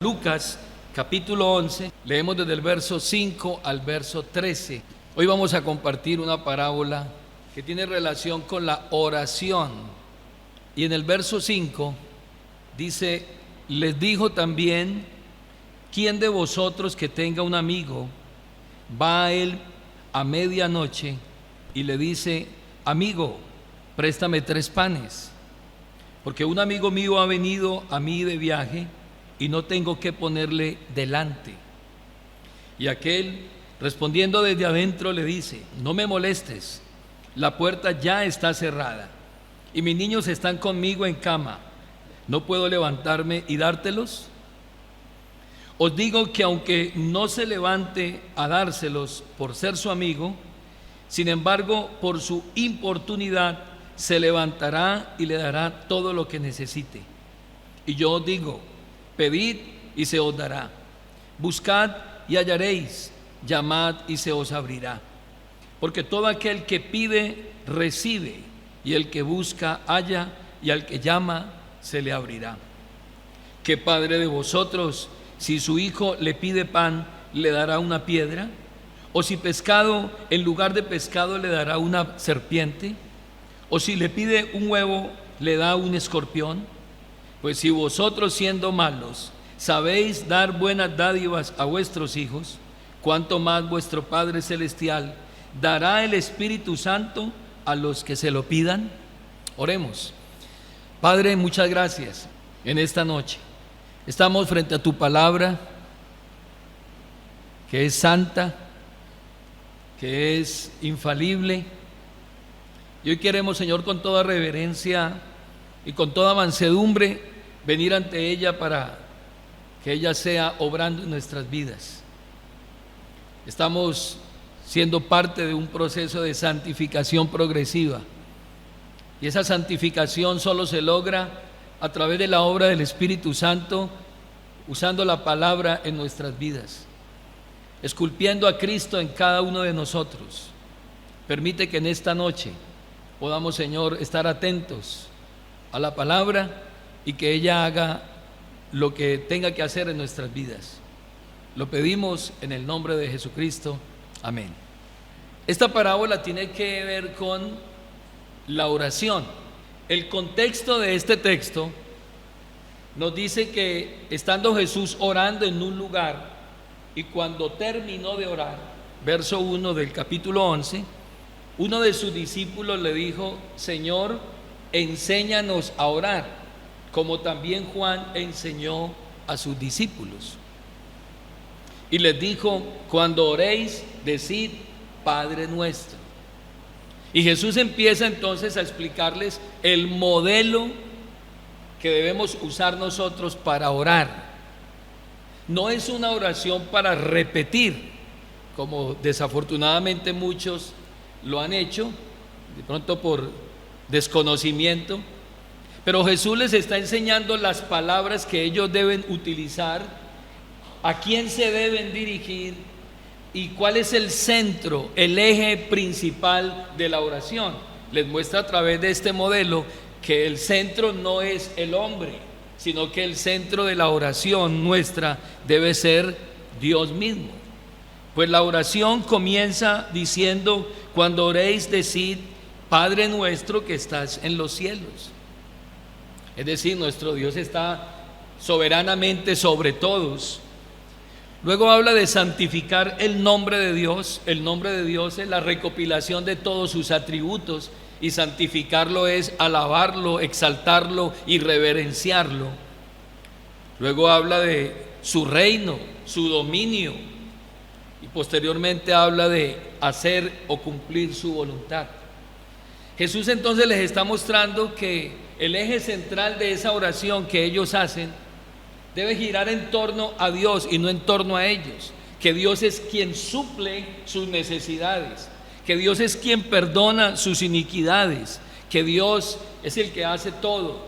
Lucas capítulo 11, leemos desde el verso 5 al verso 13. Hoy vamos a compartir una parábola que tiene relación con la oración. Y en el verso 5 dice: les dijo también, ¿quién de vosotros que tenga un amigo va a él a medianoche y le dice: amigo, préstame 3 panes, porque un amigo mío ha venido a mí de viaje y no tengo que ponerle delante? Y aquel, respondiendo desde adentro, le dice: no me molestes, la puerta ya está cerrada y mis niños están conmigo en cama, ¿no puedo levantarme y dártelos? Os digo que aunque no se levante a dárselos por ser su amigo, sin embargo, por su importunidad se levantará y le dará todo lo que necesite. Y yo os digo: pedid y se os dará, buscad y hallaréis, llamad y se os abrirá. Porque todo aquel que pide, recibe, y el que busca, halla, y al que llama, se le abrirá. ¿Qué padre de vosotros, si su hijo le pide pan, le dará una piedra? ¿O si pescado, en lugar de pescado, le dará una serpiente? ¿O si le pide un huevo, le da un escorpión? Pues si vosotros, siendo malos, sabéis dar buenas dádivas a vuestros hijos, cuánto más vuestro Padre Celestial dará el Espíritu Santo a los que se lo pidan. Oremos. Padre, muchas gracias en esta noche. Estamos frente a tu palabra, que es santa, que es infalible. Y hoy queremos, Señor, con toda reverencia y con toda mansedumbre, venir ante ella para que ella sea obrando en nuestras vidas. Estamos siendo parte de un proceso de santificación progresiva, y esa santificación solo se logra a través de la obra del Espíritu Santo, usando la palabra en nuestras vidas, esculpiendo a Cristo en cada uno de nosotros. Permite que en esta noche podamos, Señor, estar atentos a la palabra y que ella haga lo que tenga que hacer en nuestras vidas. Lo pedimos en el nombre de Jesucristo. Amén. Esta parábola tiene que ver con la oración. El contexto de este texto nos dice que estando Jesús orando en un lugar, y cuando terminó de orar, verso 1 del capítulo 11, uno de sus discípulos le dijo: Señor, enséñanos a orar, como también Juan enseñó a sus discípulos. Y les dijo: cuando oréis, decid: Padre nuestro. Y Jesús empieza entonces a explicarles el modelo que debemos usar nosotros para orar. No es una oración para repetir, como desafortunadamente muchos lo han hecho, de pronto por desconocimiento. Pero Jesús les está enseñando las palabras que ellos deben utilizar, a quién se deben dirigir y cuál es el centro, el eje principal de la oración. Les muestra a través de este modelo que el centro no es el hombre, sino que el centro de la oración nuestra debe ser Dios mismo. Pues la oración comienza diciendo: cuando oréis, decid: Padre nuestro que estás en los cielos. Es decir, nuestro Dios está soberanamente sobre todos. Luego habla de santificar el nombre de Dios. El nombre de Dios es la recopilación de todos sus atributos, y santificarlo es alabarlo, exaltarlo y reverenciarlo. Luego habla de su reino, su dominio, y posteriormente habla de hacer o cumplir su voluntad. Jesús entonces les está mostrando que el eje central de esa oración que ellos hacen debe girar en torno a Dios y no en torno a ellos, que Dios es quien suple sus necesidades, que Dios es quien perdona sus iniquidades, que Dios es el que hace todo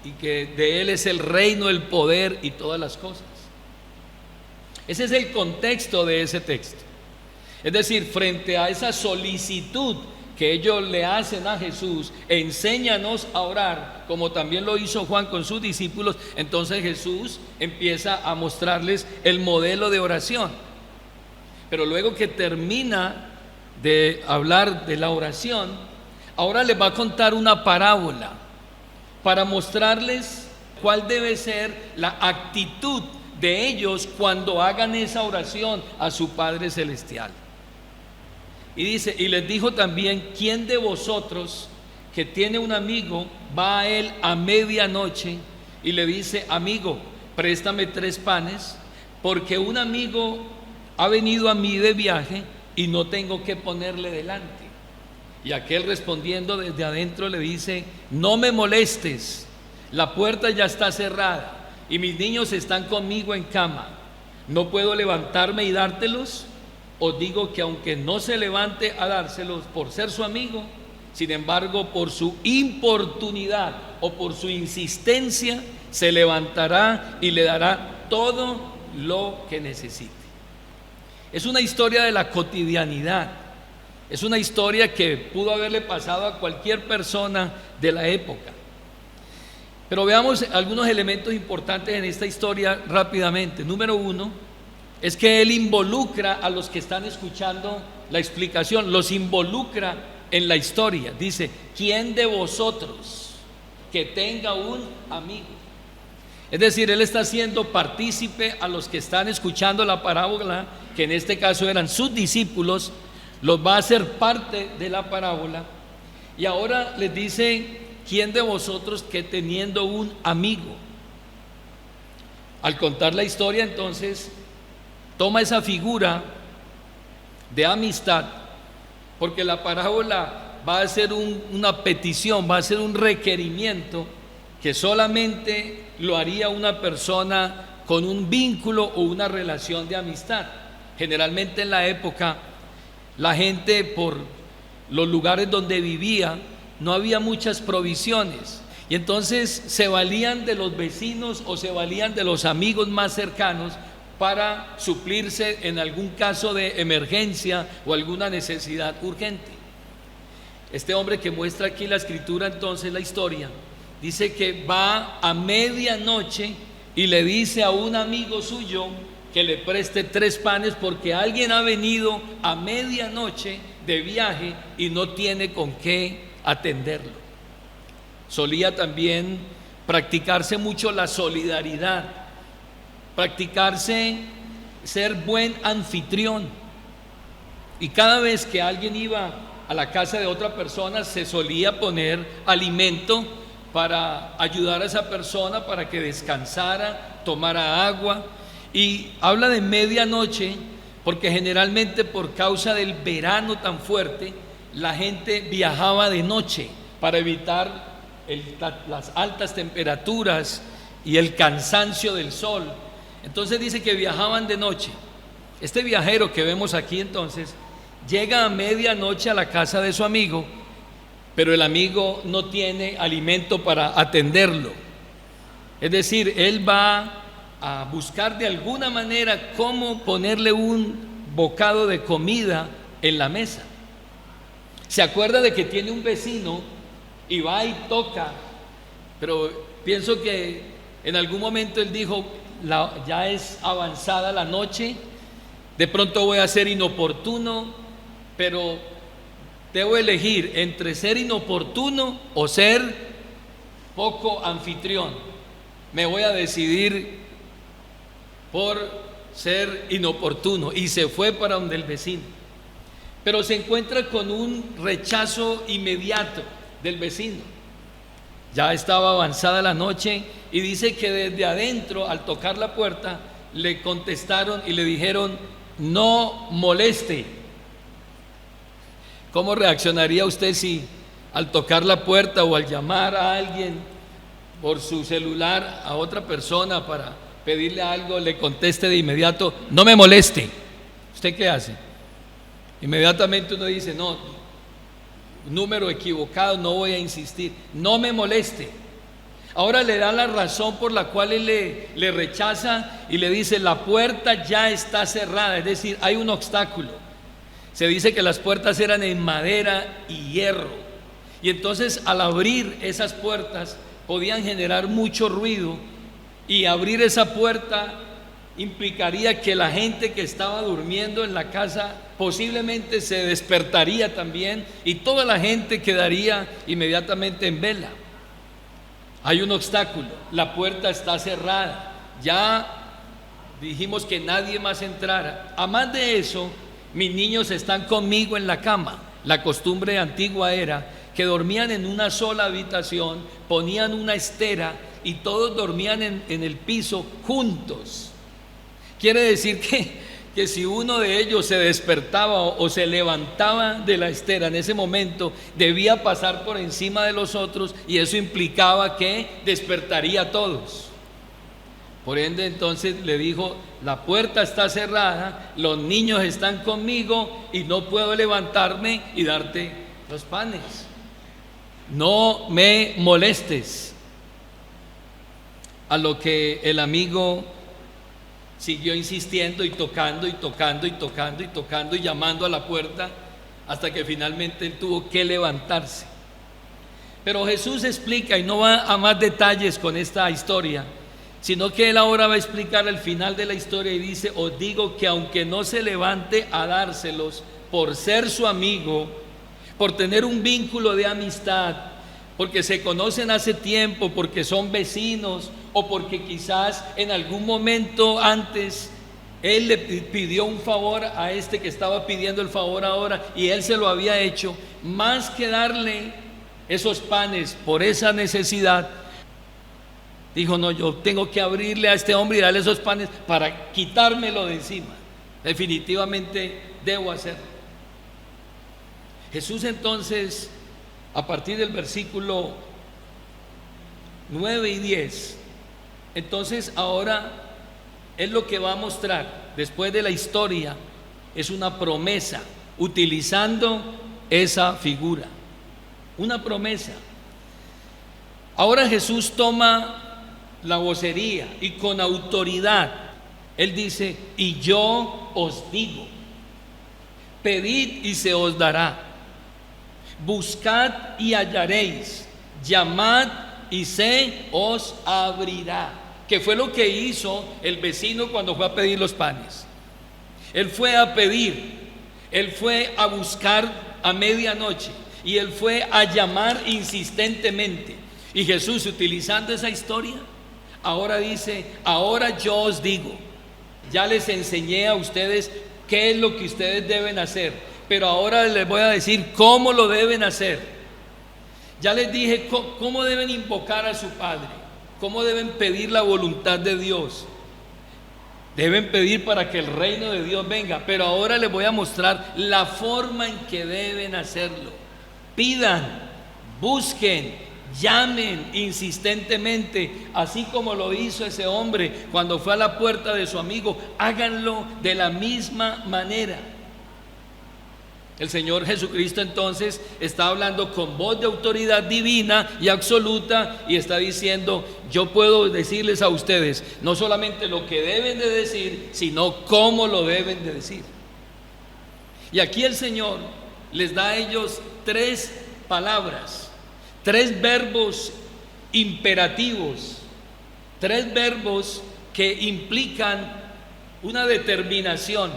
y que de Él es el reino, el poder y todas las cosas. Ese es el contexto de ese texto. Es decir, frente a esa solicitud que ellos le hacen a Jesús: enséñanos a orar, como también lo hizo Juan con sus discípulos. Entonces Jesús empieza a mostrarles el modelo de oración. Pero luego que termina de hablar de la oración, ahora les va a contar una parábola para mostrarles cuál debe ser la actitud de ellos cuando hagan esa oración a su Padre Celestial. Y dice: y les dijo también: ¿quién de vosotros que tiene un amigo va a él a medianoche y le dice: amigo, préstame 3 panes, porque un amigo ha venido a mí de viaje y no tengo que ponerle delante? Y aquel, respondiendo desde adentro, le dice: no me molestes, la puerta ya está cerrada y mis niños están conmigo en cama, ¿no puedo levantarme y dártelos? Os digo que aunque no se levante a dárselos por ser su amigo, sin embargo, por su importunidad o por su insistencia, se levantará y le dará todo lo que necesite. Es una historia de la cotidianidad. Es una historia que pudo haberle pasado a cualquier persona de la época. Pero veamos algunos elementos importantes en esta historia rápidamente. Número 1 es que él involucra a los que están escuchando la explicación, los involucra en la historia. Dice: ¿quién de vosotros que tenga un amigo? Es decir, él está haciendo partícipe a los que están escuchando la parábola, que en este caso eran sus discípulos, los va a hacer parte de la parábola. Y ahora les dice: ¿quién de vosotros que teniendo un amigo? Al contar la historia, entonces toma esa figura de amistad, porque la parábola va a ser una petición, va a ser un requerimiento que solamente lo haría una persona con un vínculo o una relación de amistad. Generalmente en la época, la gente, por los lugares donde vivía, no había muchas provisiones, y entonces se valían de los vecinos o se valían de los amigos más cercanos para suplirse en algún caso de emergencia o alguna necesidad urgente. Este hombre que muestra aquí la escritura, entonces la historia, dice que va a medianoche y le dice a un amigo suyo que le preste 3 panes, porque alguien ha venido a medianoche de viaje y no tiene con qué atenderlo. Solía también practicarse mucho la solidaridad, practicarse ser buen anfitrión, y cada vez que alguien iba a la casa de otra persona se solía poner alimento para ayudar a esa persona para que descansara, tomara agua. Y habla de medianoche porque generalmente, por causa del verano tan fuerte, la gente viajaba de noche para evitar las altas temperaturas y el cansancio del sol. Entonces dice que viajaban de noche. Este viajero que vemos aquí, entonces, llega a medianoche a la casa de su amigo, pero el amigo no tiene alimento para atenderlo. Es decir, él va a buscar de alguna manera cómo ponerle un bocado de comida en la mesa. Se acuerda de que tiene un vecino y va y toca, pero pienso que en algún momento él dijo: ya es avanzada la noche, de pronto voy a ser inoportuno, pero debo elegir entre ser inoportuno o ser poco anfitrión. Me voy a decidir por ser inoportuno, y se fue para donde el vecino. Pero se encuentra con un rechazo inmediato del vecino. Ya estaba avanzada la noche y dice que desde adentro, al tocar la puerta, le contestaron y le dijeron: no moleste. ¿Cómo reaccionaría usted si al tocar la puerta o al llamar a alguien por su celular a otra persona para pedirle algo, le conteste de inmediato: no me moleste? ¿Usted qué hace? Inmediatamente uno dice: no, número equivocado, no voy a insistir, no me moleste. Ahora le da la razón por la cual él le rechaza y le dice: la puerta ya está cerrada, es decir, hay un obstáculo. Se dice que las puertas eran en madera y hierro. Y entonces al abrir esas puertas podían generar mucho ruido, y abrir esa puerta implicaría que la gente que estaba durmiendo en la casa posiblemente se despertaría también, y toda la gente quedaría inmediatamente en vela. Hay un obstáculo: la puerta está cerrada. Ya dijimos que nadie más entrara. A más de eso, mis niños están conmigo en la cama. La costumbre antigua era que dormían en una sola habitación, ponían una estera y todos dormían en el piso juntos. Quiere decir que si uno de ellos se despertaba o se levantaba de la estera en ese momento, debía pasar por encima de los otros, y eso implicaba que despertaría a todos. Por ende, entonces le dijo: la puerta está cerrada, los niños están conmigo y no puedo levantarme y darte los panes. No me molestes. A lo que el amigo siguió insistiendo y tocando y tocando y tocando y tocando y llamando a la puerta, hasta que finalmente él tuvo que levantarse. Pero Jesús explica, y no va a más detalles con esta historia, sino que él ahora va a explicar el final de la historia, y dice: os digo que aunque no se levante a dárselos por ser su amigo, por tener un vínculo de amistad, porque se conocen hace tiempo, porque son vecinos, o porque quizás en algún momento antes él le pidió un favor a este que estaba pidiendo el favor ahora, y él se lo había hecho, más que darle esos panes por esa necesidad, dijo: no, yo tengo que abrirle a este hombre y darle esos panes para quitármelo de encima. Definitivamente debo hacerlo. Jesús entonces, a partir del versículo 9 y 10, entonces ahora es lo que va a mostrar después de la historia, es una promesa, utilizando esa figura, una promesa. Ahora Jesús toma la vocería y con autoridad él dice: y yo os digo, pedid y se os dará, buscad y hallaréis, llamad y se os abrirá. Que fue lo que hizo el vecino cuando fue a pedir los panes. Él fue a pedir, él fue a buscar a medianoche, y él fue a llamar insistentemente. Y Jesús, utilizando esa historia, ahora dice: ahora yo os digo, ya les enseñé a ustedes qué es lo que ustedes deben hacer, pero ahora les voy a decir cómo lo deben hacer. Ya les dije cómo deben invocar a su Padre, cómo deben pedir la voluntad de Dios. Deben pedir para que el reino de Dios venga, pero ahora les voy a mostrar la forma en que deben hacerlo. Pidan, busquen, llamen insistentemente, así como lo hizo ese hombre cuando fue a la puerta de su amigo. Háganlo de la misma manera. El Señor Jesucristo entonces está hablando con voz de autoridad divina y absoluta, y está diciendo: yo puedo decirles a ustedes no solamente lo que deben de decir, sino cómo lo deben de decir. Y aquí el Señor les da a ellos tres palabras, tres verbos imperativos, tres verbos que implican una determinación,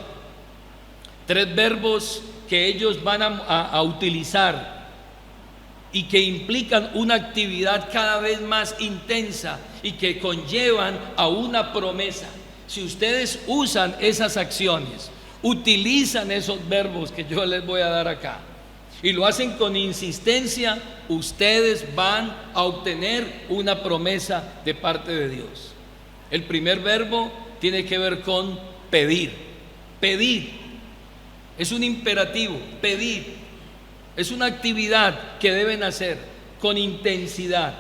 tres verbos que ellos van a utilizar y que implican una actividad cada vez más intensa y que conllevan a una promesa. Si ustedes usan esas acciones, utilizan esos verbos que yo les voy a dar acá, y lo hacen con insistencia, ustedes van a obtener una promesa de parte de Dios. El primer verbo tiene que ver con pedir. Pedir es un imperativo, pedir es una actividad que deben hacer con intensidad.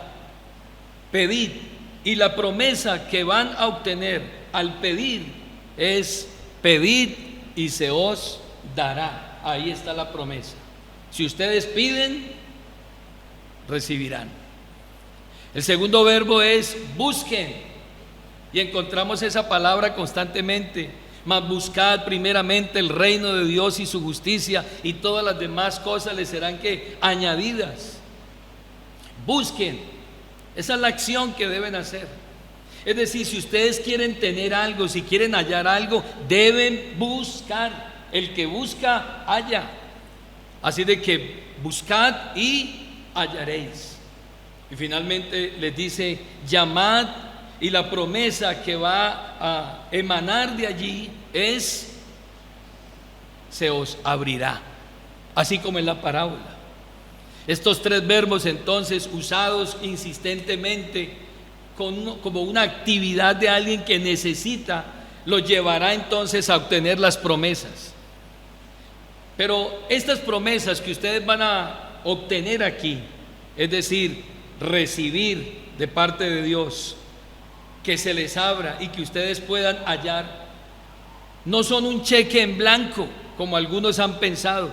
Pedir, y la promesa que van a obtener al pedir es: pedid y se os dará. Ahí está la promesa. Si ustedes piden, recibirán. El segundo verbo es busquen, y encontramos esa palabra constantemente. mas buscad primeramente el reino de Dios y su justicia, y todas las demás cosas les serán ¿qué? Añadidas. Busquen, esa es la acción que deben hacer. Es decir, si ustedes quieren tener algo, si quieren hallar algo, deben buscar. El que busca, halla. Así de que buscad y hallaréis. Y finalmente les dice, llamad, y la promesa que va a emanar de allí es, se os abrirá, así como en la parábola. Estos tres verbos entonces usados insistentemente como una actividad de alguien que necesita, lo llevará entonces a obtener las promesas. Pero estas promesas que ustedes van a obtener aquí, es decir, recibir de parte de Dios, que se les abra y que ustedes puedan hallar, no son un cheque en blanco como algunos han pensado.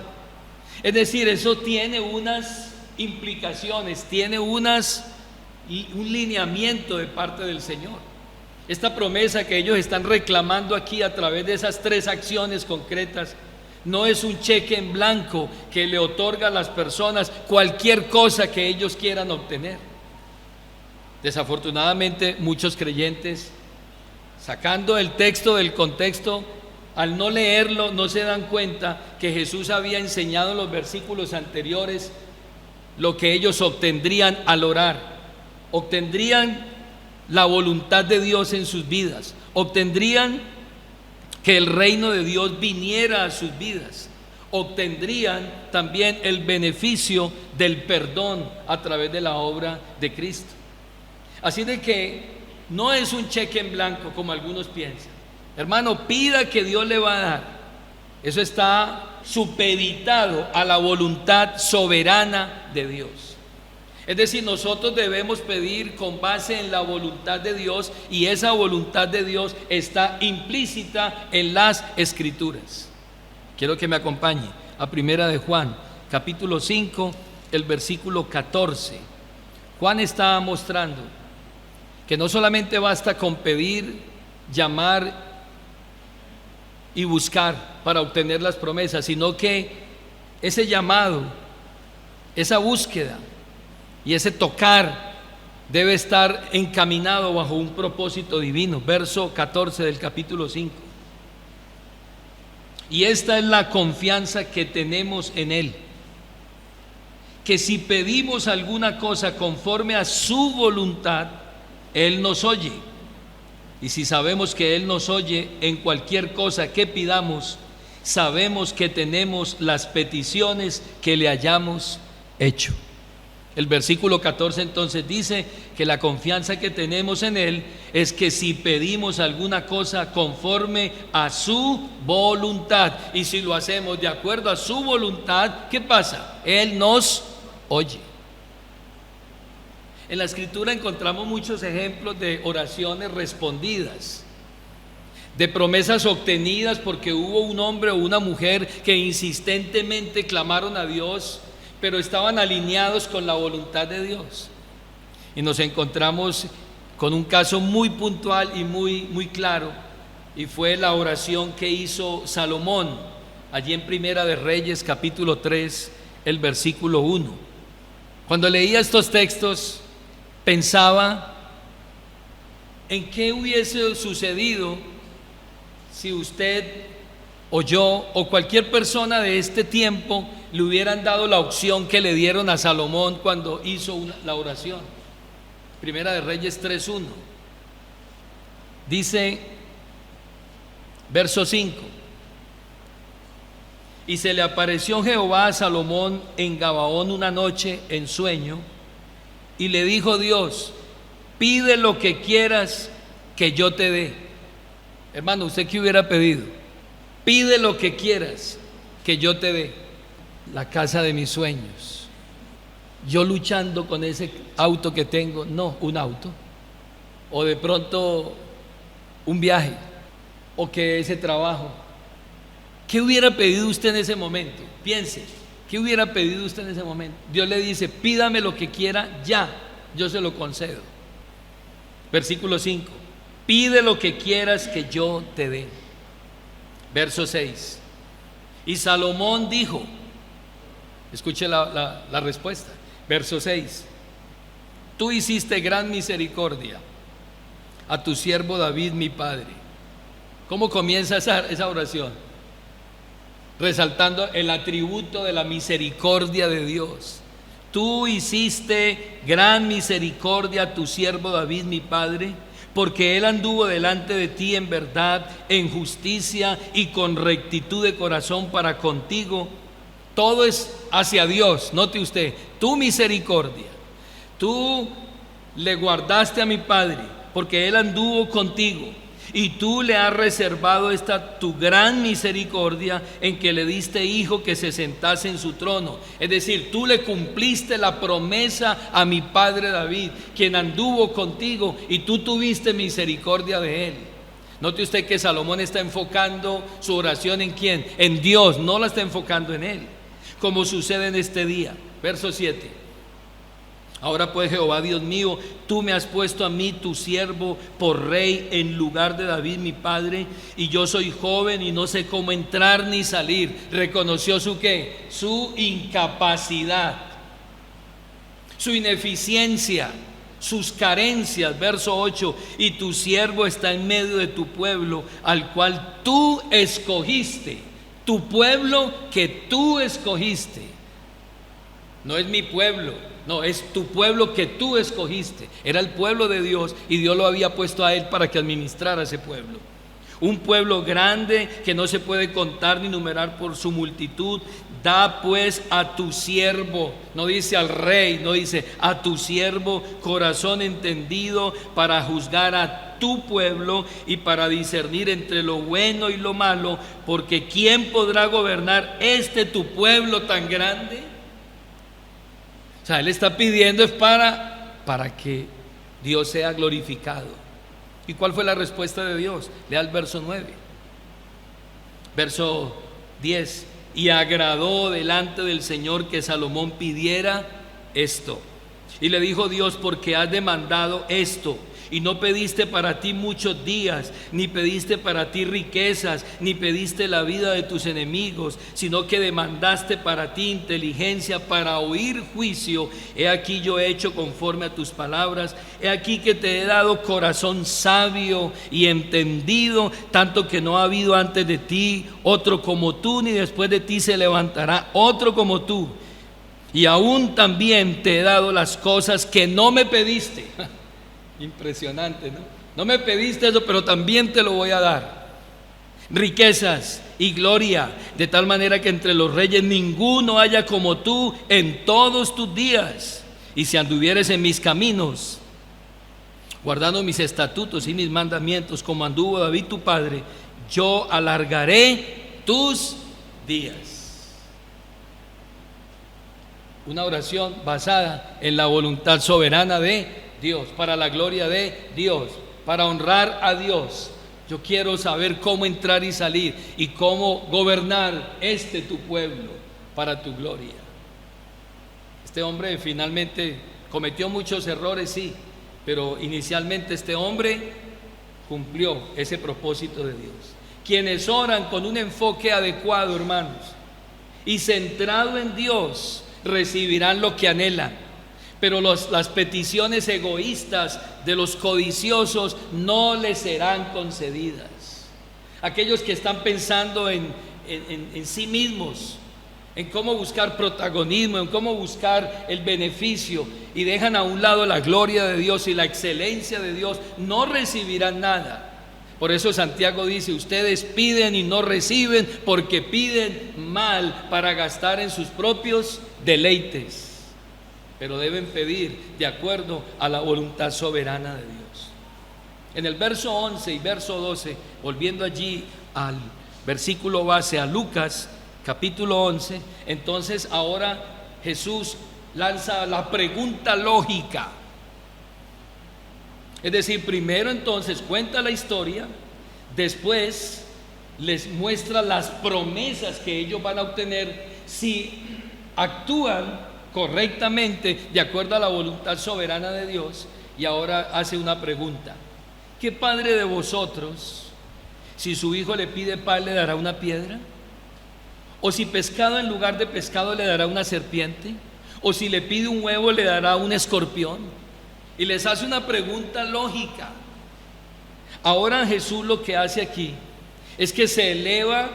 Es decir, eso tiene unas implicaciones, tiene un lineamiento de parte del Señor. Esta promesa que ellos están reclamando aquí a través de esas tres acciones concretas no es un cheque en blanco que le otorga a las personas cualquier cosa que ellos quieran obtener. Desafortunadamente, muchos creyentes, sacando el texto del contexto, al no leerlo, no se dan cuenta que Jesús había enseñado en los versículos anteriores lo que ellos obtendrían al orar. Obtendrían la voluntad de Dios en sus vidas, obtendrían que el reino de Dios viniera a sus vidas, obtendrían también el beneficio del perdón a través de la obra de Cristo. Así de que no es un cheque en blanco como algunos piensan. Hermano, pida que Dios le va a dar. Eso está supeditado a la voluntad soberana de Dios. Es decir, nosotros debemos pedir con base en la voluntad de Dios, y esa voluntad de Dios está implícita en las Escrituras. Quiero que me acompañe a Primera de Juan, capítulo 5, el versículo 14. Juan está mostrando que no solamente basta con pedir, llamar y buscar para obtener las promesas, sino que ese llamado, esa búsqueda y ese tocar debe estar encaminado bajo un propósito divino. Verso 14 del capítulo 5. Y esta es la confianza que tenemos en Él, que si pedimos alguna cosa conforme a su voluntad, Él nos oye. Y si sabemos que Él nos oye en cualquier cosa que pidamos, sabemos que tenemos las peticiones que le hayamos hecho. El versículo 14 entonces dice que la confianza que tenemos en Él es que si pedimos alguna cosa conforme a su voluntad, y si lo hacemos de acuerdo a su voluntad, ¿qué pasa? Él nos oye. En la Escritura encontramos muchos ejemplos de oraciones respondidas, de promesas obtenidas porque hubo un hombre o una mujer que insistentemente clamaron a Dios, pero estaban alineados con la voluntad de Dios. Y nos encontramos con un caso muy puntual y muy claro, y fue la oración que hizo Salomón allí en Primera de Reyes capítulo 3, el versículo 1. Cuando leía estos textos pensaba en qué hubiese sucedido si usted o yo o cualquier persona de este tiempo le hubieran dado la opción que le dieron a Salomón cuando hizo la oración. Primera de Reyes 3:1 dice, verso 5: y se le apareció Jehová a Salomón en Gabaón una noche en sueño, y le dijo Dios: pide lo que quieras que yo te dé. Hermano, ¿usted qué hubiera pedido? Pide lo que quieras que yo te dé. La casa de mis sueños. Yo luchando con ese auto que tengo, no, un auto. O de pronto un viaje, o que ese trabajo. ¿Qué hubiera pedido usted en ese momento? Piense, ¿qué hubiera pedido usted en ese momento? Dios le dice: pídame lo que quiera ya, yo se lo concedo. Versículo 5: pide lo que quieras que yo te dé. Verso 6. Y Salomón dijo, escuche la respuesta. Verso 6. Tú hiciste gran misericordia a tu siervo David, mi padre. ¿Cómo comienza esa oración? Resaltando el atributo de la misericordia de Dios. Tú hiciste gran misericordia a tu siervo David, mi padre, porque él anduvo delante de ti en verdad, en justicia y con rectitud de corazón para contigo. Todo es hacia Dios, note usted, tu misericordia. Tú le guardaste a mi padre, porque él anduvo contigo. Y tú le has reservado esta tu gran misericordia en que le diste hijo que se sentase en su trono. Es decir, tú le cumpliste la promesa a mi padre David, quien anduvo contigo, y tú tuviste misericordia de él. Note usted que Salomón está enfocando su oración ¿en quién? En Dios, no la está enfocando en él, como sucede en este día. Verso 7. Ahora pues, Jehová Dios mío, tú me has puesto a mí, tu siervo, por rey en lugar de David mi padre, y yo soy joven y no sé cómo entrar ni salir. Reconoció su ¿qué? Su incapacidad, su ineficiencia, sus carencias. Verso 8. Y tu siervo está en medio de tu pueblo, al cual tú escogiste. Tu pueblo que tú escogiste. No es mi pueblo. No, es tu pueblo que tú escogiste. Era el pueblo de Dios y Dios lo había puesto a él para que administrara ese pueblo. Un pueblo grande que no se puede contar ni numerar por su multitud. Da pues a tu siervo, no dice al rey, no dice a tu siervo, corazón entendido para juzgar a tu pueblo y para discernir entre lo bueno y lo malo, porque ¿quién podrá gobernar tu pueblo tan grande? O sea, él está pidiendo es para que Dios sea glorificado. ¿Y cuál fue la respuesta de Dios? Lea el verso 9. Verso 10. Y agradó delante del Señor que Salomón pidiera esto. Y le dijo Dios, porque has demandado esto, y no pediste para ti muchos días, ni pediste para ti riquezas, ni pediste la vida de tus enemigos, sino que demandaste para ti inteligencia para oír juicio. He aquí yo he hecho conforme a tus palabras. He aquí que te he dado corazón sabio y entendido, tanto que no ha habido antes de ti otro como tú, ni después de ti se levantará otro como tú. Y aún también te he dado las cosas que no me pediste. Impresionante, ¿no? No me pediste eso, pero también te lo voy a dar. Riquezas y gloria, de tal manera que entre los reyes ninguno haya como tú en todos tus días. Y si anduvieres en mis caminos, guardando mis estatutos y mis mandamientos, como anduvo David tu padre, yo alargaré tus días. Una oración basada en la voluntad soberana de Dios, para la gloria de Dios, para honrar a Dios. Yo quiero saber cómo entrar y salir y cómo gobernar tu pueblo para tu gloria. Este hombre finalmente cometió muchos errores, sí, pero inicialmente este hombre cumplió ese propósito de Dios. Quienes oran con un enfoque adecuado, hermanos, y centrado en Dios, recibirán lo que anhelan. Pero las peticiones egoístas de los codiciosos no les serán concedidas. Aquellos que están pensando en sí mismos, en cómo buscar protagonismo, en cómo buscar el beneficio, y dejan a un lado la gloria de Dios y la excelencia de Dios, no recibirán nada. Por eso Santiago dice: ustedes piden y no reciben, porque piden mal para gastar en sus propios deleites. Pero deben pedir de acuerdo a la voluntad soberana de Dios. En el verso 11 y verso 12, volviendo allí al versículo base, a Lucas capítulo 11, entonces ahora Jesús lanza la pregunta lógica. Es decir, primero entonces cuenta la historia, después les muestra las promesas que ellos van a obtener si actúan correctamente de acuerdo a la voluntad soberana de Dios. Y ahora hace una pregunta: ¿qué padre de vosotros, Si su hijo le pide pan, ¿le dará una piedra? ¿O si pescado en lugar de pescado le dará una serpiente? ¿O si le pide un huevo, le dará un escorpión? Y les hace una pregunta lógica. Ahora Jesús lo que hace aquí es que se eleva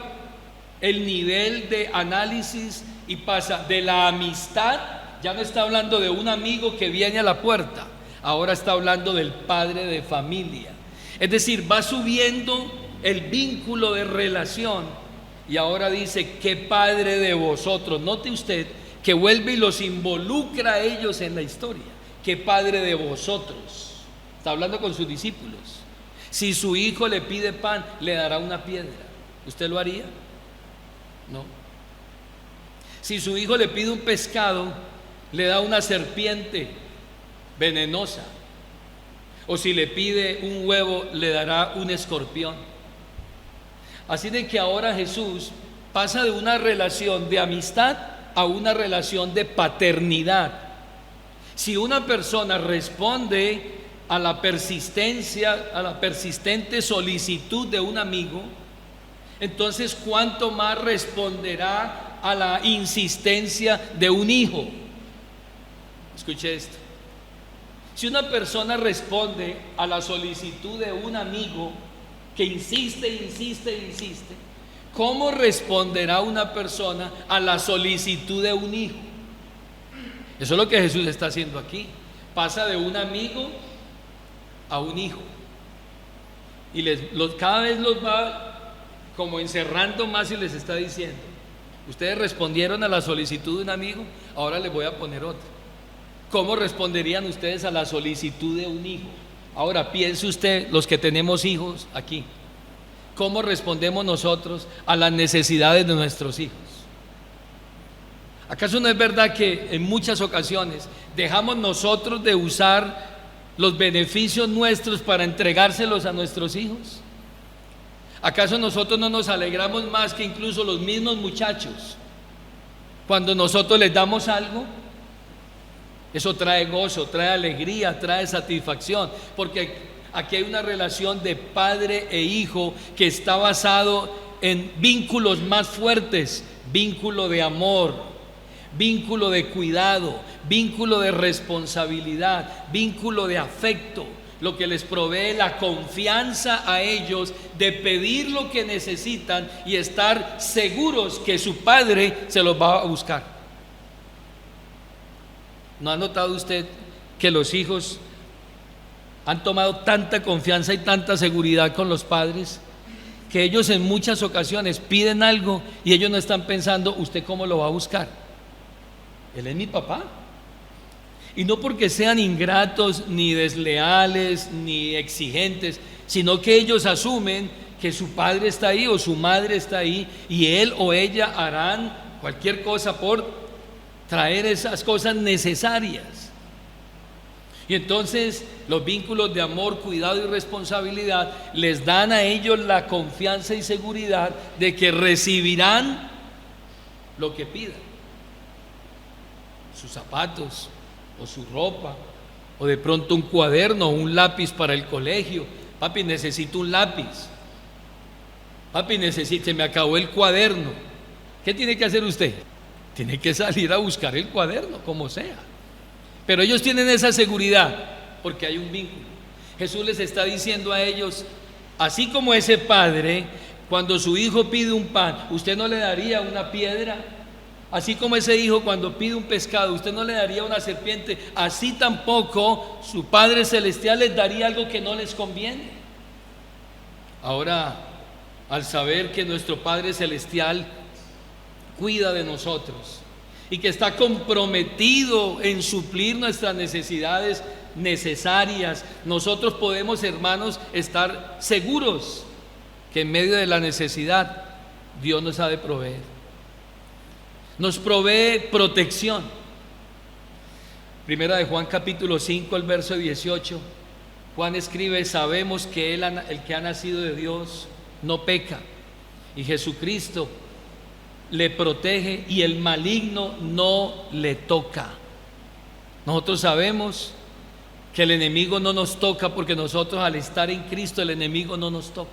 el nivel de análisis y pasa de la amistad. Ya no está hablando de un amigo que viene a la puerta, ahora está hablando del padre de familia. Es decir, va subiendo el vínculo de relación y ahora dice: ¿qué padre de vosotros? Note usted que vuelve y los involucra a ellos en la historia. ¿Qué padre de vosotros? Está hablando con sus discípulos. Si su hijo le pide pan, le dará una piedra. ¿Usted lo haría? No. Si su hijo le pide un pescado, le da una serpiente venenosa. O si le pide un huevo, le dará un escorpión. Así de que ahora Jesús pasa de una relación de amistad a una relación de paternidad. Si una persona responde a la persistencia, a la persistente solicitud de un amigo, entonces ¿cuánto más responderá a la insistencia de un hijo? Escuche esto. Si una persona responde a la solicitud de un amigo que insiste, ¿cómo responderá una persona a la solicitud de un hijo? Eso es lo que Jesús está haciendo aquí. Pasa de un amigo a un hijo y cada vez los va como encerrando más y les está diciendo: ustedes respondieron a la solicitud de un amigo, ahora les voy a poner otra. ¿Cómo responderían ustedes a la solicitud de un hijo? Ahora piense usted, los que tenemos hijos aquí, ¿cómo respondemos nosotros a las necesidades de nuestros hijos? ¿Acaso no es verdad que en muchas ocasiones dejamos nosotros de usar los beneficios nuestros para entregárselos a nuestros hijos? ¿Acaso nosotros no nos alegramos más que incluso los mismos muchachos cuando nosotros les damos algo? Eso trae gozo, trae alegría, trae satisfacción, porque aquí hay una relación de padre e hijo que está basado en vínculos más fuertes: vínculo de amor, vínculo de cuidado, vínculo de responsabilidad, vínculo de afecto, lo que les provee la confianza a ellos de pedir lo que necesitan y estar seguros que su padre se los va a buscar. ¿No ha notado usted que los hijos han tomado tanta confianza y tanta seguridad con los padres que ellos en muchas ocasiones piden algo y ellos no están pensando: ¿usted cómo lo va a buscar? Él es mi papá. Y no porque sean ingratos, ni desleales, ni exigentes, sino que ellos asumen que su padre está ahí o su madre está ahí y él o ella harán cualquier cosa por traer esas cosas necesarias. Y entonces los vínculos de amor, cuidado y responsabilidad les dan a ellos la confianza y seguridad de que recibirán lo que pidan: sus zapatos o su ropa, o de pronto un cuaderno o un lápiz para el colegio. Papi, necesito un lápiz. Papi, se me acabó el cuaderno. ¿Qué tiene que hacer usted? Tiene que salir a buscar el cuaderno, como sea. Pero ellos tienen esa seguridad porque hay un vínculo. Jesús les está diciendo a ellos: así como ese padre, cuando su hijo pide un pan, ¿usted no le daría una piedra? Así como ese hijo cuando pide un pescado, ¿usted no le daría una serpiente? Así tampoco su Padre Celestial les daría algo que no les conviene. Ahora, al saber que nuestro Padre Celestial cuida de nosotros y que está comprometido en suplir nuestras necesidades necesarias, nosotros podemos, hermanos, estar seguros que en medio de la necesidad Dios nos ha de proveer. Nos provee protección. Primera de Juan capítulo 5, el verso 18. Juan escribe: sabemos que el que ha nacido de Dios no peca, y Jesucristo le protege y el maligno no le toca. Nosotros sabemos que el enemigo no nos toca porque nosotros, al estar en Cristo, el enemigo no nos toca.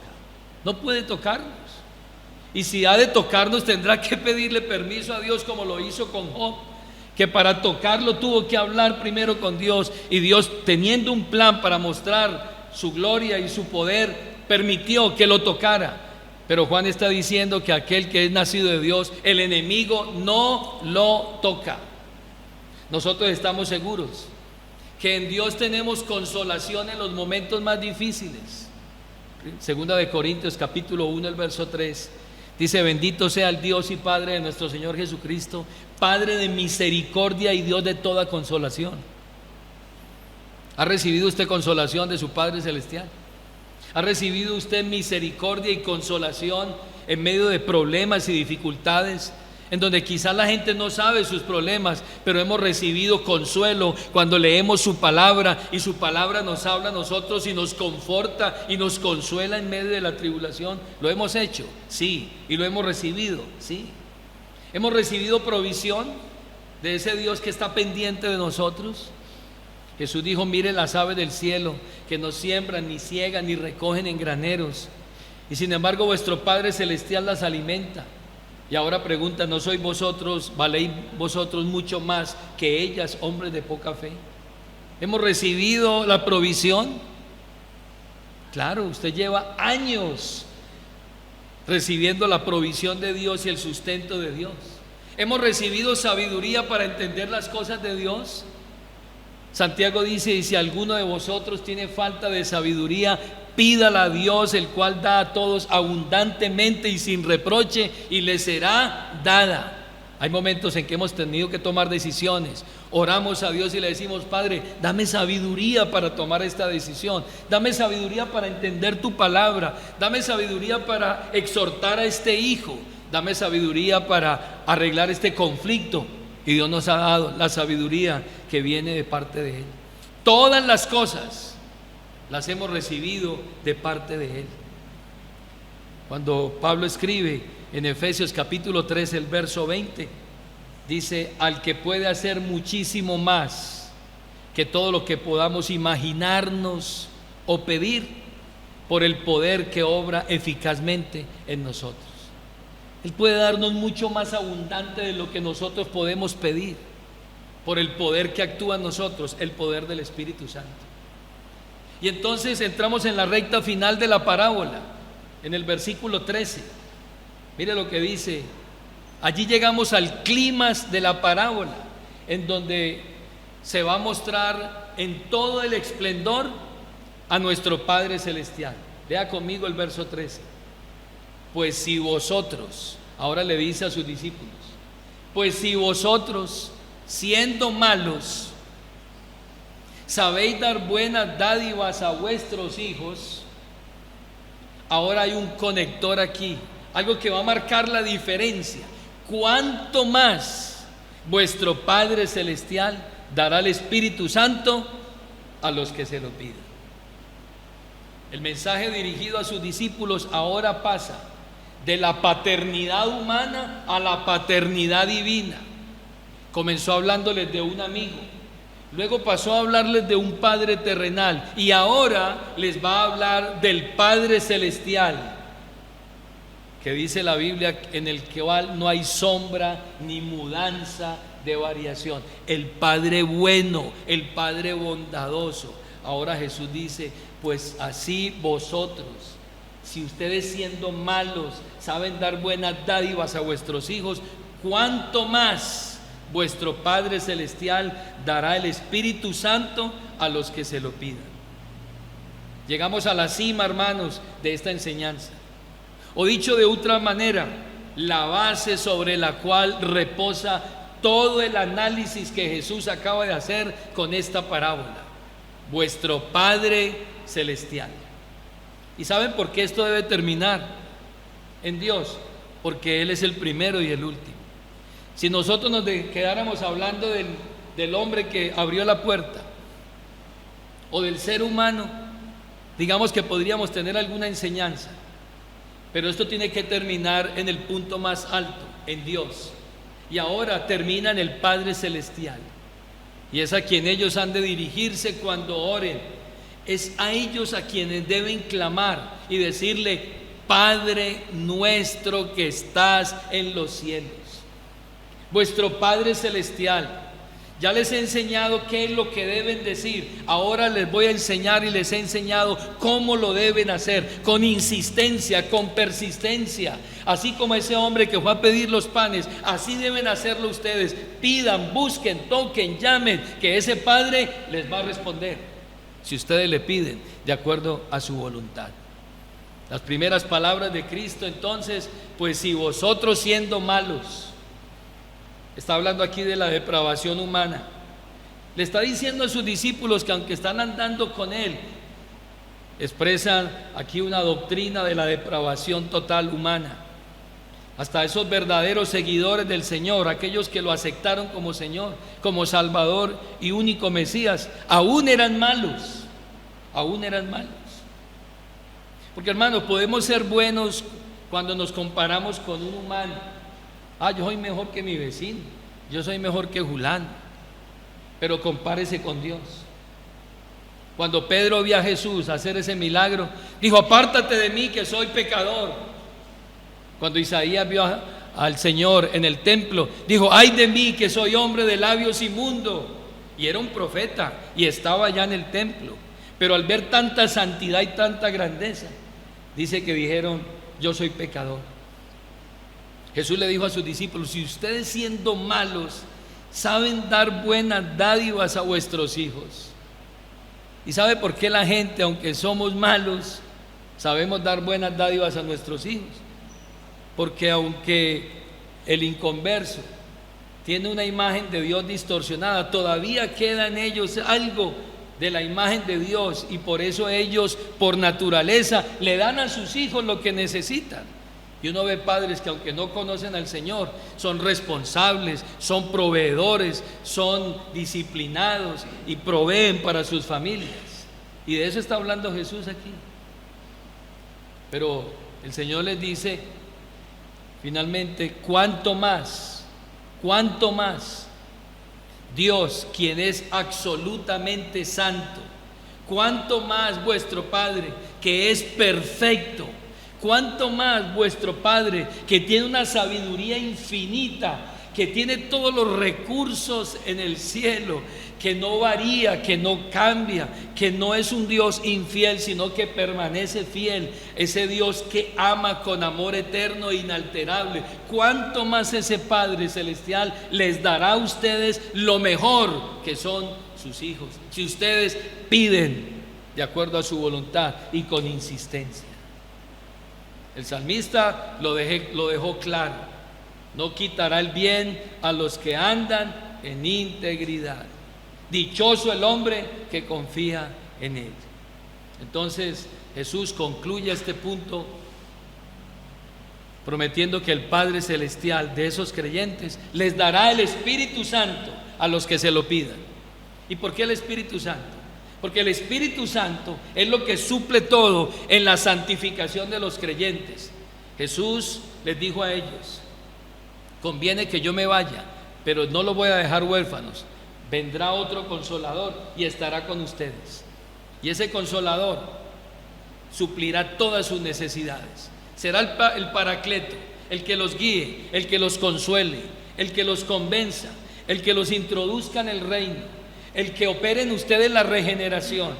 No puede tocarnos. Y si ha de tocarnos, tendrá que pedirle permiso a Dios, como lo hizo con Job, que para tocarlo tuvo que hablar primero con Dios, y Dios, teniendo un plan para mostrar su gloria y su poder, permitió que lo tocara. Pero Juan está diciendo que aquel que es nacido de Dios, el enemigo no lo toca. Nosotros estamos seguros que en Dios tenemos consolación en los momentos más difíciles. Segunda de Corintios capítulo 1, el verso 3 dice: bendito sea el Dios y Padre de nuestro Señor Jesucristo, Padre de misericordia y Dios de toda consolación. ¿Ha recibido usted consolación de su Padre Celestial? ¿Ha recibido usted misericordia y consolación en medio de problemas y dificultades, en donde quizás la gente no sabe sus problemas, pero hemos recibido consuelo cuando leemos su palabra, y su palabra nos habla a nosotros y nos conforta y nos consuela en medio de la tribulación? ¿Lo hemos hecho? Sí. ¿Y lo hemos recibido? Sí. ¿Hemos recibido provisión de ese Dios que está pendiente de nosotros? Jesús dijo: mire las aves del cielo, que no siembran, ni ciegan, ni recogen en graneros, y sin embargo vuestro Padre Celestial las alimenta. Y ahora pregunta: ¿no sois vosotros, valéis vosotros mucho más que ellas, hombres de poca fe? ¿Hemos recibido la provisión? Claro, usted lleva años recibiendo la provisión de Dios y el sustento de Dios. ¿Hemos recibido sabiduría para entender las cosas de Dios? Santiago dice: y si alguno de vosotros tiene falta de sabiduría, pídala a Dios, el cual da a todos abundantemente y sin reproche, y le será dada. Hay momentos en que hemos tenido que tomar decisiones. Oramos a Dios y le decimos: Padre, dame sabiduría para tomar esta decisión, dame sabiduría para entender tu palabra, dame sabiduría para exhortar a este hijo, dame sabiduría para arreglar este conflicto. Y Dios nos ha dado la sabiduría que viene de parte de Él. Todas las cosas las hemos recibido de parte de Él. Cuando Pablo escribe en Efesios capítulo 3, el verso 20, dice: al que puede hacer muchísimo más que todo lo que podamos imaginarnos o pedir, por el poder que obra eficazmente en nosotros. Él puede darnos mucho más abundante de lo que nosotros podemos pedir, por el poder que actúa en nosotros, el poder del Espíritu Santo. Y entonces entramos en la recta final de la parábola, en el versículo 13. Mire lo que dice. Allí llegamos al clímax de la parábola, en donde se va a mostrar en todo el esplendor a nuestro Padre Celestial. Vea conmigo el verso 13. Pues si vosotros, ahora le dice a sus discípulos, pues si vosotros, siendo malos, sabéis dar buenas dádivas a vuestros hijos. Ahora hay un conector aquí, algo que va a marcar la diferencia. ¿Cuánto más vuestro Padre Celestial dará el Espíritu Santo a los que se lo pidan? El mensaje dirigido a sus discípulos ahora pasa de la paternidad humana a la paternidad divina. Comenzó hablándoles de un amigo, luego pasó a hablarles de un Padre terrenal, y ahora les va a hablar del Padre Celestial, que dice la Biblia, en el cual no hay sombra ni mudanza de variación. El Padre bueno, el Padre bondadoso. Ahora Jesús dice: pues así vosotros, si ustedes siendo malos saben dar buenas dádivas a vuestros hijos, ¿cuánto más vuestro Padre Celestial dará el Espíritu Santo a los que se lo pidan? Llegamos a la cima, hermanos, de esta enseñanza. O dicho de otra manera, la base sobre la cual reposa todo el análisis que Jesús acaba de hacer con esta parábola. Vuestro Padre Celestial. ¿Y saben por qué esto debe terminar en Dios? Porque Él es el primero y el último. Si nosotros nos quedáramos hablando del hombre que abrió la puerta, o del ser humano, digamos que podríamos tener alguna enseñanza, pero esto tiene que terminar en el punto más alto, en Dios. Y ahora termina en el Padre Celestial, y es a quien ellos han de dirigirse cuando oren. Es a ellos a quienes deben clamar y decirle: Padre nuestro que estás en los cielos. Vuestro Padre celestial. Ya les he enseñado qué es lo que deben decir. Ahora les voy a enseñar y les he enseñado cómo lo deben hacer, con insistencia, con persistencia. Así como ese hombre que fue a pedir los panes, así deben hacerlo ustedes. Pidan, busquen, toquen, llamen, que ese Padre les va a responder, si ustedes le piden de acuerdo a su voluntad. Las primeras palabras de Cristo entonces, pues si vosotros siendo malos, está hablando aquí de la depravación humana, le está diciendo a sus discípulos que aunque están andando con Él, expresan aquí una doctrina de la depravación total humana. Hasta esos verdaderos seguidores del Señor, aquellos que lo aceptaron como Señor, como Salvador y único Mesías, aún eran malos, aún eran malos. Porque hermanos, podemos ser buenos cuando nos comparamos con un humano. Yo soy mejor que mi vecino, yo soy mejor que Julán, pero compárese con Dios. Cuando Pedro vio a Jesús hacer ese milagro, dijo: apártate de mí que soy pecador. Cuando Isaías vio al Señor en el templo, dijo: ay de mí que soy hombre de labios inmundos. Y era un profeta y estaba ya en el templo, pero al ver tanta santidad y tanta grandeza, dice que dijeron: yo soy pecador. Jesús le dijo a sus discípulos: si ustedes siendo malos saben dar buenas dádivas a vuestros hijos. ¿Y sabe por qué la gente, aunque somos malos, sabemos dar buenas dádivas a nuestros hijos? Porque aunque el inconverso tiene una imagen de Dios distorsionada, todavía queda en ellos algo de la imagen de Dios, y por eso ellos por naturaleza le dan a sus hijos lo que necesitan. Y uno ve padres que aunque no conocen al Señor, son responsables, son proveedores, son disciplinados y proveen para sus familias. Y de eso está hablando Jesús aquí. Pero el Señor les dice finalmente: cuánto más Dios, quien es absolutamente santo, cuánto más vuestro Padre, que es perfecto, cuánto más vuestro Padre, que tiene una sabiduría infinita, que tiene todos los recursos en el cielo, que no varía, que no cambia, que no es un Dios infiel, sino que permanece fiel, ese Dios que ama con amor eterno e inalterable. Cuánto más ese Padre celestial les dará a ustedes lo mejor, que son sus hijos, si ustedes piden de acuerdo a su voluntad y con insistencia. El salmista lo dejó claro: no quitará el bien a los que andan en integridad. Dichoso el hombre que confía en Él. Entonces Jesús concluye este punto prometiendo que el Padre Celestial de esos creyentes les dará el Espíritu Santo a los que se lo pidan. ¿Y por qué el Espíritu Santo? Porque el Espíritu Santo es lo que suple todo en la santificación de los creyentes. Jesús les dijo a ellos: conviene que yo me vaya, pero no los voy a dejar huérfanos. Vendrá otro Consolador y estará con ustedes. Y ese Consolador suplirá todas sus necesidades. Será el Paracleto, el que los guíe, el que los consuele, el que los convenza, el que los introduzca en el reino, el que opere en ustedes la regeneración,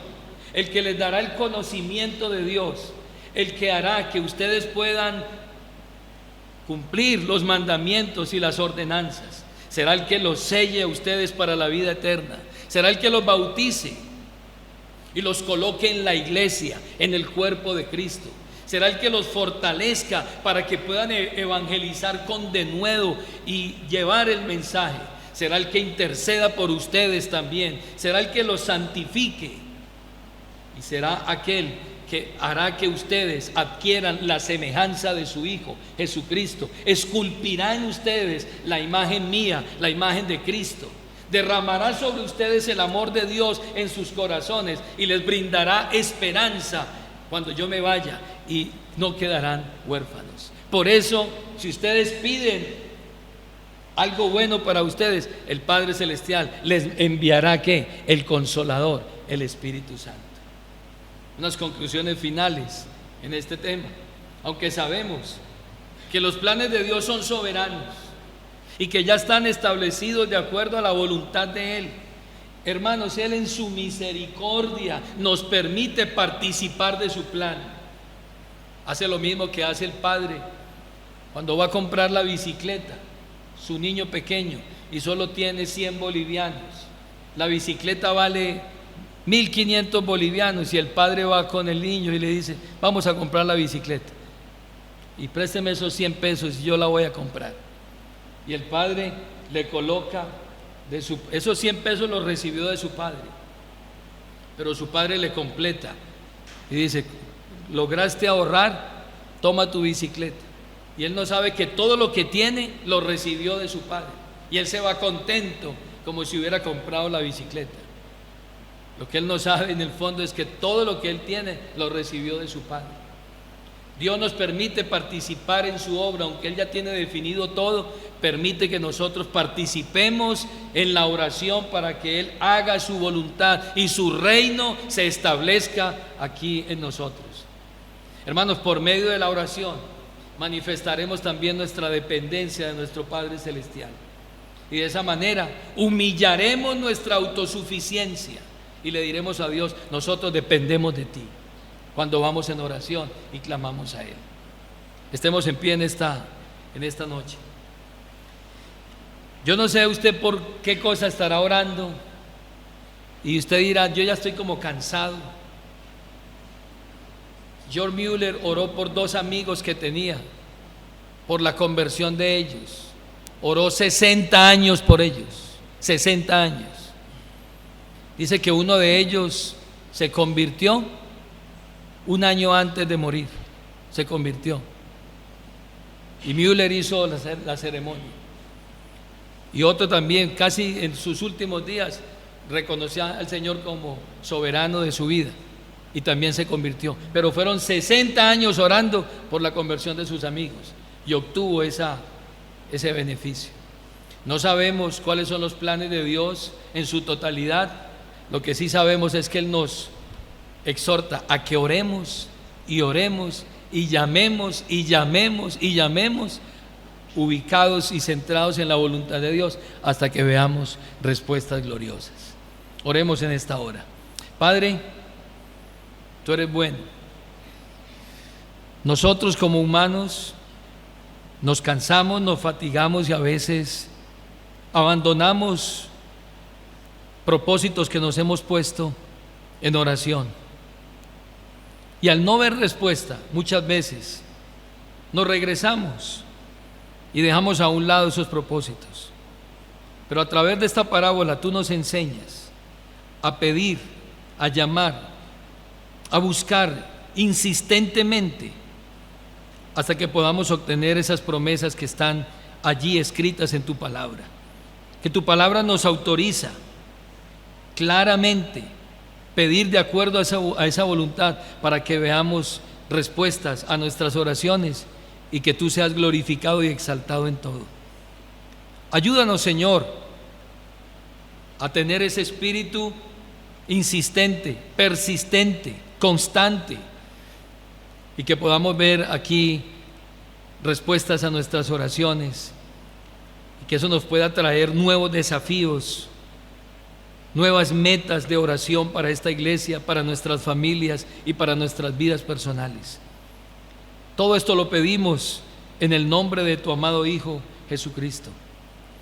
el que les dará el conocimiento de Dios, el que hará que ustedes puedan cumplir los mandamientos y las ordenanzas. Será el que los selle a ustedes para la vida eterna. Será el que los bautice y los coloque en la iglesia, en el cuerpo de Cristo. Será el que los fortalezca para que puedan evangelizar con denuedo y llevar el mensaje. Será el que interceda por ustedes también. Será el que los santifique. Y será aquel que hará que ustedes adquieran la semejanza de su Hijo, Jesucristo. Esculpirá en ustedes la imagen mía, la imagen de Cristo. Derramará sobre ustedes el amor de Dios en sus corazones y les brindará esperanza cuando yo me vaya, y no quedarán huérfanos. Por eso, si ustedes piden algo bueno para ustedes, el Padre Celestial les enviará ¿qué? El Consolador, el Espíritu Santo. Unas conclusiones finales en este tema. aunque sabemos que los planes de Dios son soberanos y que ya están establecidos de acuerdo a la voluntad de Él. Hermanos, Él en su misericordia nos permite participar de su plan. Hace lo mismo que hace el padre cuando va a comprar la bicicleta, su niño pequeño, y solo tiene 100 bolivianos. La bicicleta vale 1.500 bolivianos y el padre va con el niño y le dice: vamos a comprar la bicicleta y présteme esos 100 pesos y yo la voy a comprar. Y el padre le coloca esos 100 pesos los recibió de su padre, pero su padre le completa y dice: lograste ahorrar, toma tu bicicleta. Y él no sabe que todo lo que tiene lo recibió de su padre, y él se va contento como si hubiera comprado la bicicleta. Lo que él no sabe en el fondo es que todo lo que él tiene lo recibió de su padre. Dios nos permite participar en su obra, aunque Él ya tiene definido todo. Permite que nosotros participemos en la oración para que Él haga su voluntad y su reino se establezca aquí en nosotros. Hermanos, por medio de la oración manifestaremos también nuestra dependencia de nuestro Padre Celestial, y de esa manera humillaremos nuestra autosuficiencia y le diremos a Dios: nosotros dependemos de ti, cuando vamos en oración y clamamos a Él. Estemos en pie en esta noche. Yo no sé usted por qué cosa estará orando, y usted dirá: yo ya estoy como cansado. George Mueller oró por 2 amigos que tenía, por la conversión de ellos. Oró 60 años por ellos, 60 años. Dice que uno de ellos se convirtió 1 año antes de morir, se convirtió. Y Müller hizo la ceremonia. Y otro también, casi en sus últimos días, reconoció al Señor como soberano de su vida y también se convirtió. Pero fueron 60 años orando por la conversión de sus amigos y obtuvo ese beneficio. No sabemos cuáles son los planes de Dios en su totalidad. Lo que sí sabemos es que Él nos exhorta a que oremos y oremos y llamemos y llamemos y llamemos, ubicados y centrados en la voluntad de Dios, hasta que veamos respuestas gloriosas. Oremos en esta hora. Padre, Tú eres bueno. Nosotros como humanos nos cansamos, nos fatigamos y a veces abandonamos propósitos que nos hemos puesto en oración. Y al no ver respuesta, muchas veces nos regresamos y dejamos a un lado esos propósitos. Pero a través de esta parábola tú nos enseñas a pedir, a llamar, a buscar insistentemente hasta que podamos obtener esas promesas que están allí escritas en tu palabra. Que tu palabra nos autoriza claramente pedir de acuerdo a esa voluntad, para que veamos respuestas a nuestras oraciones y que tú seas glorificado y exaltado en todo. Ayúdanos, Señor, a tener ese espíritu insistente, persistente, constante, y que podamos ver aquí respuestas a nuestras oraciones, y que eso nos pueda traer nuevos desafíos, nuevas metas de oración para esta iglesia, para nuestras familias y para nuestras vidas personales. Todo esto lo pedimos en el nombre de tu amado Hijo Jesucristo.